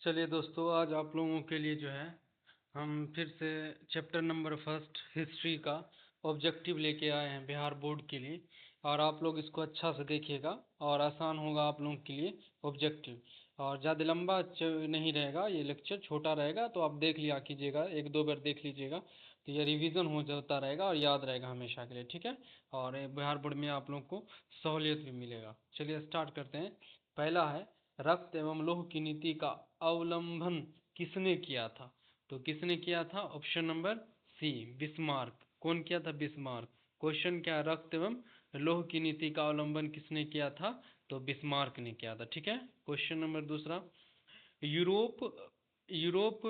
चलिए दोस्तों, आज आप लोगों के लिए जो है हम फिर से चैप्टर नंबर फर्स्ट हिस्ट्री का ऑब्जेक्टिव लेके आए हैं बिहार बोर्ड के लिए। और आप लोग इसको अच्छा से देखिएगा और आसान होगा आप लोगों के लिए ऑब्जेक्टिव। और ज़्यादा लंबा नहीं रहेगा, ये लेक्चर छोटा रहेगा, तो आप देख लिया कीजिएगा, एक दो बार देख लीजिएगा, तो ये रिवीजन हो जाता रहेगा और याद रहेगा हमेशा के लिए, ठीक है। और बिहार बोर्ड में आप लोग को सहूलियत भी मिलेगा। चलिए स्टार्ट करते हैं। पहला है, रक्त एवं लौह की नीति का अवलंबन किसने किया था? तो किसने किया था? Option number C, Bismarck. कौन किया था? बिस्मार्क। क्वेश्चन क्या है? रक्त एवं लौह की नीति का अवलंबन किसने किया था? तो बिस्मार्क ने किया था, ठीक है। क्वेश्चन नंबर दूसरा, यूरोप यूरोप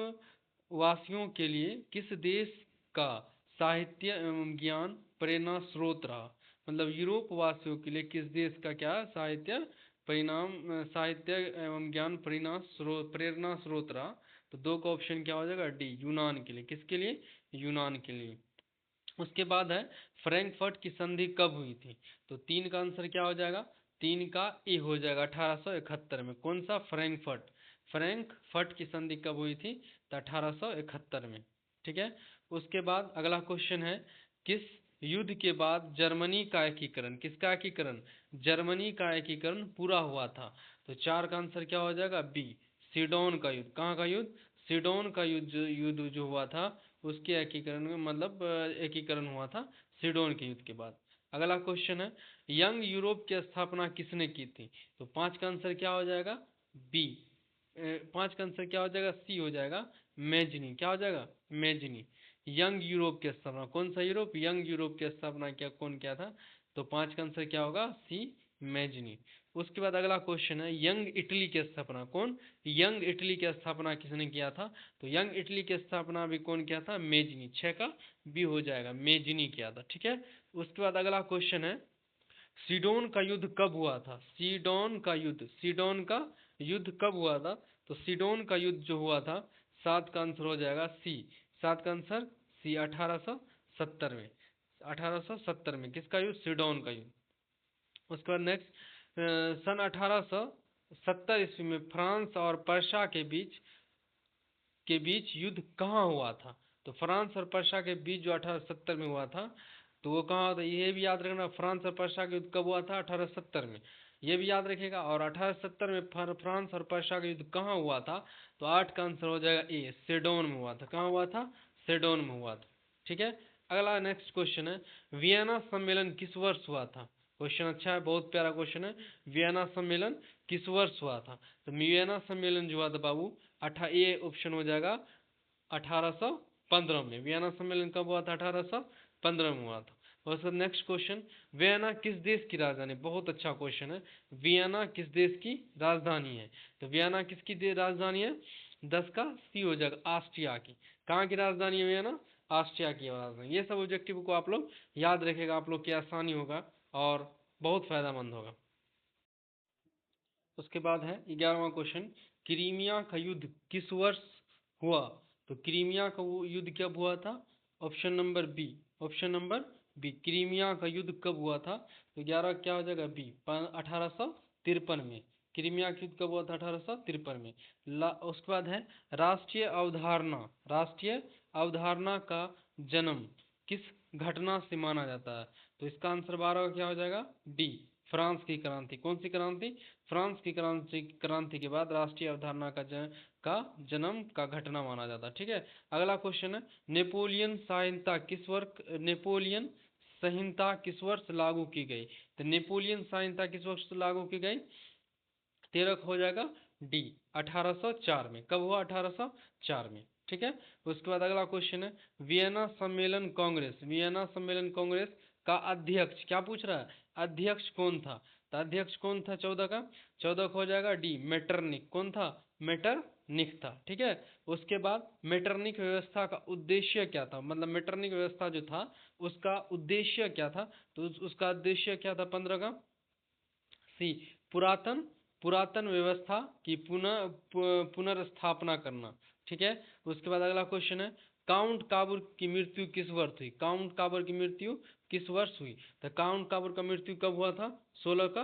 वासियों के लिए किस देश का साहित्य एवं ज्ञान प्रेरणा स्रोत रहा? मतलब यूरोप वासियों के लिए किस देश का क्या साहित्य साहित्य एवं ज्ञान प्रेरणा स्रोत रहा? तो दो का ऑप्शन क्या हो जाएगा? डी, यूनान के लिए। किसके लिए? यूनान के लिए। उसके बाद है, फ्रैंकफर्ट की संधि कब हुई थी? तो तीन का आंसर क्या हो जाएगा? तीन का ए हो जाएगा, 1871 में। कौन सा? फ्रैंकफर्ट की संधि कब हुई थी? तो 1871 में, ठीक है। उसके बाद अगला क्वेश्चन है, किस युद्ध के बाद जर्मनी का एकीकरण, किसका एकीकरण? जर्मनी का एकीकरण पूरा हुआ था? तो चार का आंसर क्या हो जाएगा? बी, सीडोन का युद्ध। कहाँ का युद्ध? सीडोन का युद्ध जो हुआ था, उसके एकीकरण में, मतलब एकीकरण हुआ था सीडोन के युद्ध के बाद। अगला क्वेश्चन है, यंग यूरोप की स्थापना किसने की थी? तो पांच का आंसर क्या हो जाएगा? बी। पांच का आंसर क्या हो जाएगा? सी हो जाएगा, मेजनी। क्या हो जाएगा? मेजनी। यंग यूरोप की स्थापना, कौन सा यूरोप? यंग यूरोप की स्थापना क्या कौन किया था? तो पांच का आंसर क्या होगा? सी, मेजनी। उसके बाद अगला क्वेश्चन है, यंग इटली की स्थापना कौन? यंग इटली की स्थापना किसने किया था? तो यंग इटली की स्थापना भी कौन किया था? मेजनी। छह का बी हो जाएगा, मेजनी किया था, ठीक है। उसके बाद अगला क्वेश्चन है, सीडोन का युद्ध कब हुआ था? सीडोन का युद्ध कब हुआ था? तो सीडोन का युद्ध जो हुआ था, सात का आंसर हो जाएगा सी। सात का आंसर सी, 1870 में। 1870 में किसका युद्ध? सीडोन का युद्ध। उसके बाद नेक्स्ट, सन 1870 ईस्वी में फ्रांस और पर्शिया के बीच युद्ध कहाँ हुआ था? तो फ्रांस और पर्शिया के बीच जो 1870 में हुआ था, तो वो कहाँ होता है? ये भी याद रखना, फ्रांस और पर्शिया का युद्ध कब हुआ था? 1870 में। ये भी याद रखेगा। और 1870 में फ्रांस और पर्शिया का युद्ध कहाँ हुआ था? तो आठ का आंसर हो जाएगा ए, सेडोन में हुआ था। कहाँ हुआ था? सेडोन में हुआ था, ठीक है। अगला नेक्स्ट क्वेश्चन है, वियना सम्मेलन किस वर्ष हुआ था? क्वेश्चन अच्छा है, बहुत प्यारा क्वेश्चन है। वियना सम्मेलन किस वर्ष हुआ था? तो वियना सम्मेलन जो हुआ था बाबू, ये ऑप्शन हो जाएगा 1815 में। वियना सम्मेलन कब हुआ था? 1815 में हुआ था। और सर नेक्स्ट क्वेश्चन, वियना किस देश की राजधानी? बहुत अच्छा क्वेश्चन है। वियना किस देश की राजधानी है? तो वियना किसकी राजधानी है? 10 का सी हो जाएगा, ऑस्ट्रिया की। कहाँ की राजधानी है वियना? ऑस्ट्रिया की राजधानी। ये सब ऑब्जेक्टिव को आप लोग याद रखेगा, आप लोग की आसानी होगा और बहुत फायदेमंद होगा। उसके बाद है 11वां क्वेश्चन, क्रीमिया का युद्ध किस वर्ष हुआ? तो क्रीमिया का वो युद्ध कब हुआ था? Option number B, option number B, Crimea का युद्ध कब हुआ था? तो 11 क्या हो जाएगा? बी, 1853 में। क्रीमिया का युद्ध कब हुआ था? 1853 में। उसके बाद है, राष्ट्रीय अवधारणा का जन्म किस घटना से माना जाता है? तो इसका आंसर 12 का क्या हो जाएगा? डी, फ्रांस की क्रांति। कौन सी क्रांति? फ्रांस की क्रांति के बाद राष्ट्रीय अवधारणा का जन्म का घटना माना जाता है, ठीक है। अगला क्वेश्चन है, नेपोलियन संहिता किस वर्ष लागू की गई? तो नेपोलियन संहिता किस वर्ष लागू की गई? 13 हो जाएगा डी, 1804 में। कब हुआ? 1804 में, ठीक है। उसके बाद अगला क्वेश्चन है, वियना सम्मेलन कांग्रेस का अध्यक्ष, क्या पूछ रहा है? अध्यक्ष कौन था? तो अध्यक्ष कौन था 14 का? 14 हो जाएगा डी, मेटरनिक। कौन था? मेटरनिक था, ठीक है। उसके बाद मेटरनिक व्यवस्था का उद्देश्य क्या था? मतलब मेटरनिक व्यवस्था जो था उसका उद्देश्य क्या था? तो उसका उद्देश्य क्या था? 15 का सी, पुरातन पुरातन व्यवस्था की पुनर्स्थापना करना, ठीक है। उसके बाद अगला क्वेश्चन है, काउंट काबूर की मृत्यु किस वर्ष हुई? काउंट काबूर की मृत्यु किस वर्ष हुई? तो काउंट काबूर का मृत्यु कब हुआ था? 16 का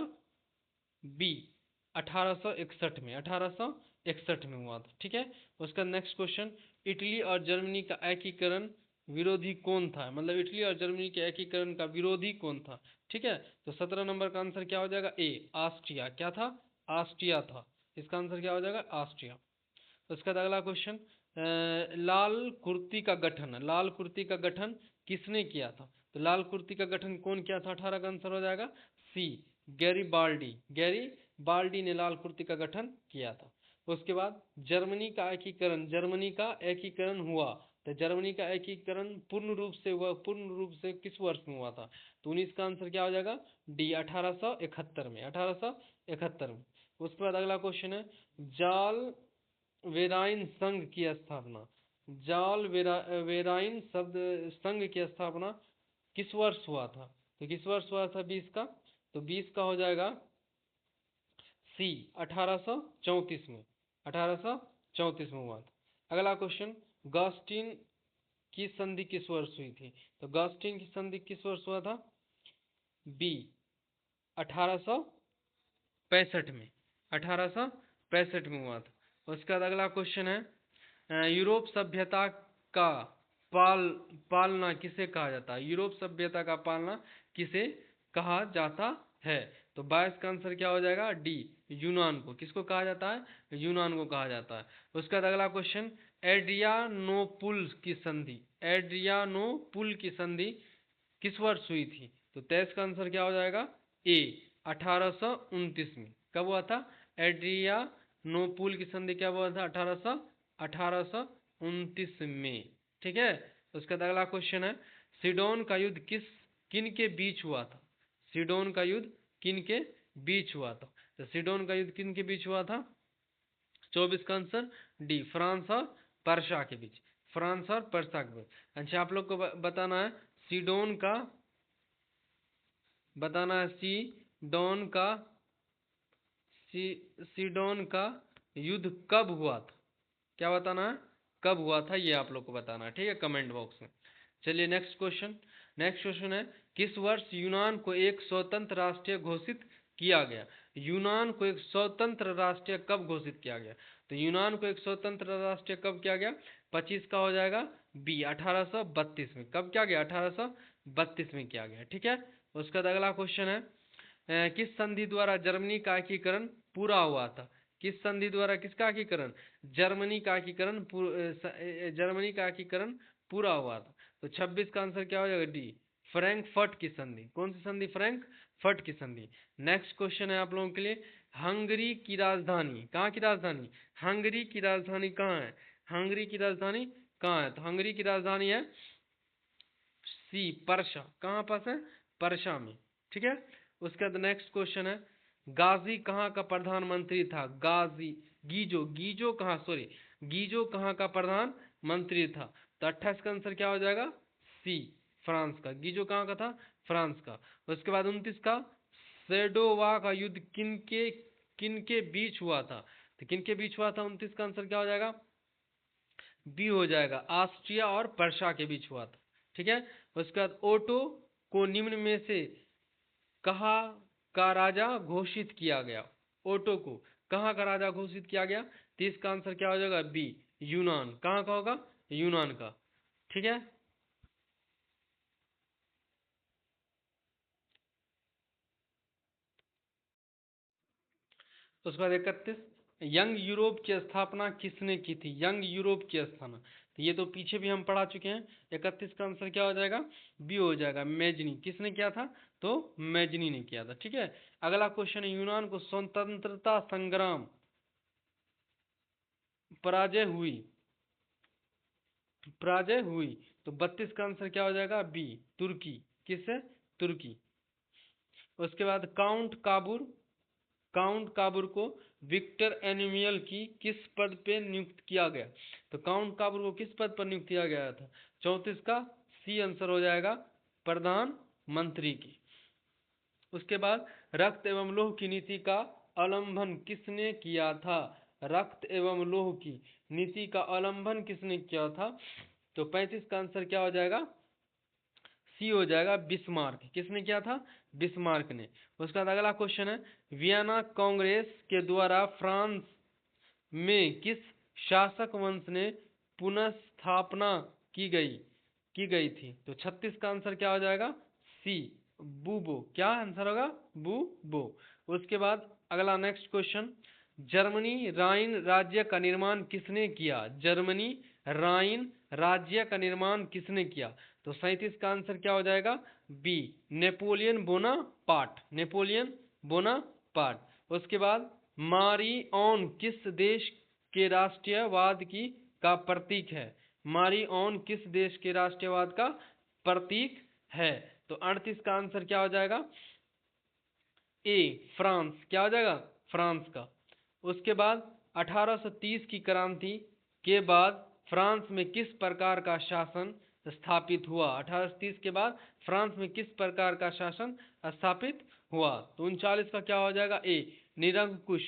बी, 1861 में, 1861 में हुआ था। ठीक है। उसका नेक्स्ट क्वेश्चन, इटली और जर्मनी का एकीकरण विरोधी कौन था? मतलब इटली और जर्मनी के एकीकरण का विरोधी कौन था? ठीक है। तो 17 नंबर का आंसर क्या हो जाएगा? ए, ऑस्ट्रिया। क्या था? ऑस्ट्रिया था। इसका आंसर क्या हो जाएगा? ऑस्ट्रिया। उसके बाद अगला क्वेश्चन, लाल कुर्ती का गठन, लाल कुर्ती का गठन किसने किया था? तो लाल कुर्ती का गठन कौन किया था? 18 का आंसर हो जाएगा सी, गैरीबाल्डी। गैरीबाल्डी ने लाल कुर्ती का गठन किया था। उसके बाद जर्मनी का एकीकरण, जर्मनी का एकीकरण हुआ, तो जर्मनी का एकीकरण पूर्ण रूप से हुआ, पूर्ण रूप से किस वर्ष में हुआ था? तो 19 का आंसर क्या हो जाएगा? डी, 1871 में, 1871 में। उसके बाद अगला क्वेश्चन है, जाल वेराइन संघ की स्थापना, जाल वेराइन शब्द संघ की स्थापना किस वर्ष हुआ था? तो किस वर्ष हुआ था 20 का? तो 20 का हो जाएगा सी, 1834 में, 1834 में हुआ था। अगला क्वेश्चन, गॉस्टिन की संधि किस वर्ष हुई थी? तो गॉस्टिन की संधि किस वर्ष हुआ था? बी, 1865 में, 1865 में हुआ था। उसके बाद अगला क्वेश्चन है, यूरोप सभ्यता का पालना किसे कहा जाता है? यूरोप सभ्यता का पालना किसे कहा जाता है? तो 22 का आंसर क्या हो जाएगा? डी, यूनान को। किसको कहा जाता है? यूनान को कहा जाता है। उसके बाद अगला क्वेश्चन, एड्रियानोपुल की संधि, एड्रियानोपुल की संधि किस वर्ष हुई थी? तो 23 का आंसर क्या हो जाएगा? ए, 1829 में। कब हुआ था? एड्रियानोपुल की संधि क्या हुआ था? 1829 में। ठीक है। उसका अगला क्वेश्चन है, सिडोन का युद्ध किन के बीच हुआ था? सिडोन का युद्ध किन के बीच हुआ था? तो सिडोन का युद्ध किन के बीच हुआ था? 24 का आंसर डी, फ्रांस और पर्शिया के बीच, फ्रांस और पर्शिया के बीच। अच्छा, आप लोग को बताना है सिडोन का, बताना है सिडोन का, सिडोन का युद्ध कब हुआ था? क्या बताना है? कब हुआ था, ये आप लोग को बताना है। ठीक है, कमेंट बॉक्स में। चलिए नेक्स्ट क्वेश्चन, नेक्स्ट क्वेश्चन है, किस वर्ष यूनान को एक स्वतंत्र राष्ट्र घोषित किया गया? यूनान को एक स्वतंत्र राष्ट्र कब घोषित किया गया? तो यूनान को एक स्वतंत्र राष्ट्र कब किया गया? 25 का हो जाएगा बी, 1832 में। कब किया गया? 1832 में किया गया। ठीक है। उसका अगला क्वेश्चन है, किस संधि द्वारा जर्मनी का एकीकरण पूरा हुआ था? किस संधि द्वारा किसका एकीकरण? जर्मनी का एकीकरण, जर्मनी का एकीकरण पूरा हुआ था। तो 26 का आंसर क्या हो जाएगा? डी, फ्रैंकफर्ट की संधि। कौन सी संधि? फ्रैंकफर्ट की संधि। नेक्स्ट क्वेश्चन है आप लोगों के लिए, हंगरी की राजधानी, कहाँ की राजधानी? हंगरी की राजधानी कहाँ है? हंगरी की राजधानी कहाँ है? तो हंगरी की राजधानी है सी, पर्शा। कहाँ पास है? पर्शा में। ठीक है। उसके बाद नेक्स्ट क्वेश्चन है, गाजी कहाँ का प्रधानमंत्री था? गाजी, गीजो, गीजो कहाँ, सॉरी, गीजो कहाँ का प्रधानमंत्री था? तो 28 का आंसर क्या हो जाएगा? सी, फ्रांस का। गीजो कहाँ का था? फ्रांस का। उसके बाद 29 का, सेडोवा का युद्ध किनके बीच हुआ था? तो किनके बीच हुआ था? 29 का आंसर क्या हो जाएगा? बी हो जाएगा, ऑस्ट्रिया और पर्शिया के बीच हुआ था। ठीक है। उसके बाद ओटो को निम्न में से कहाँ का राजा घोषित किया गया? ओटो को कहाँ का राजा घोषित किया गया? तो इसका आंसर क्या हो जाएगा? बी, यूनान। कहाँ का होगा? यूनान का। ठीक है। उसके बाद 31, यंग यूरोप की स्थापना किसने की थी? यंग यूरोप की स्थापना, तो ये तो पीछे भी हम पढ़ा चुके हैं। 31 का आंसर क्या हो जाएगा? बी हो जाएगा, मेजनी। किसने किया था? तो मेजनी ने किया था। ठीक है। अगला क्वेश्चन है, यूनान को स्वतंत्रता संग्राम पराजय हुई, पराजय हुई, तो 32 का आंसर क्या हो जाएगा? बी, तुर्की। किससे? तुर्की। उसके बाद काउंट काबूर को विक्टर एनिमियल की किस पद पे नियुक्त किया गया? तो काउंट काबूर को किस पद पर नियुक्त किया गया था? 34 का सी आंसर हो जाएगा, प्रधानमंत्री की। उसके बाद रक्त एवं लौह की नीति का अवलंबन किसने किया था? रक्त एवं लौह की नीति का अवलंबन किसने किया था? तो 35 का आंसर क्या हो जाएगा? सी हो जाएगा, बिस्मार्क। किसने किया था? बिस्मार्क ने। उसके बाद अगला क्वेश्चन है, वियना कांग्रेस के द्वारा फ्रांस में किस शासक वंश ने पुनर्स्थापना की गई थी? तो 36 का आंसर क्या हो जाएगा? सी, बूबो। क्या आंसर होगा? बूबो। उसके बाद अगला नेक्स्ट क्वेश्चन, जर्मनी राइन राज्य का निर्माण किसने किया? जर्मनी राइन राज्य का निर्माण किसने किया? तो 37 का आंसर क्या हो जाएगा? B, Napoleon Bonaparte. Napoleon Bonaparte. उसके बाद मारी ऑन किस देश के राष्ट्रीयवाद की का प्रतीक है? मारी ऑन किस देश के राष्ट्रीयवाद का प्रतीक है? तो 38 का आंसर क्या हो जाएगा? ए, फ्रांस। क्या हो जाएगा? फ्रांस का। उसके बाद 1830 की क्रांति के बाद फ्रांस में किस प्रकार का शासन स्थापित हुआ? 1830 के बाद फ्रांस में किस प्रकार का शासन स्थापित हुआ? तो 39 का क्या हो जाएगा? ए, निरंकुश।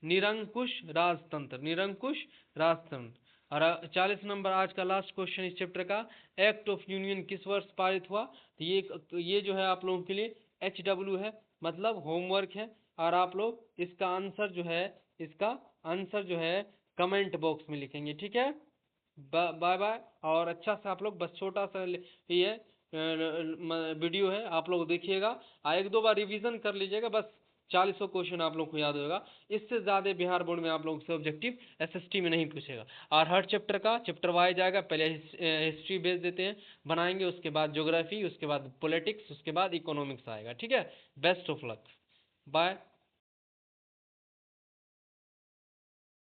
निरंकुश राजतंत्र। निरंकुश राजतंत्र। और 40 नंबर आज का लास्ट क्वेश्चन इस चैप्टर का, एक्ट ऑफ यूनियन किस वर्ष पारित हुआ? तो ये जो है आप लोगों के लिए HW है, मतलब होमवर्क है, और आप लोग इसका आंसर जो है कमेंट बॉक्स में लिखेंगे। ठीक है, बाय बाय। और अच्छा से आप लोग, बस छोटा सा ये वीडियो है, आप लोग देखिएगा, एक दो बार रिवीजन कर लीजिएगा, बस 40 क्वेश्चन आप लोग को याद होगा। इससे ज्यादा बिहार बोर्ड में आप लोग से ऑब्जेक्टिव SST में नहीं पूछेगा। और हर चैप्टर का चैप्टर वाइज आएगा, पहले हिस्ट्री बेस देते हैं बनाएंगे, उसके बाद ज्योग्राफी, उसके बाद पॉलिटिक्स, उसके बाद इकोनॉमिक्स आएगा। ठीक है, बेस्ट ऑफ लक, बाय।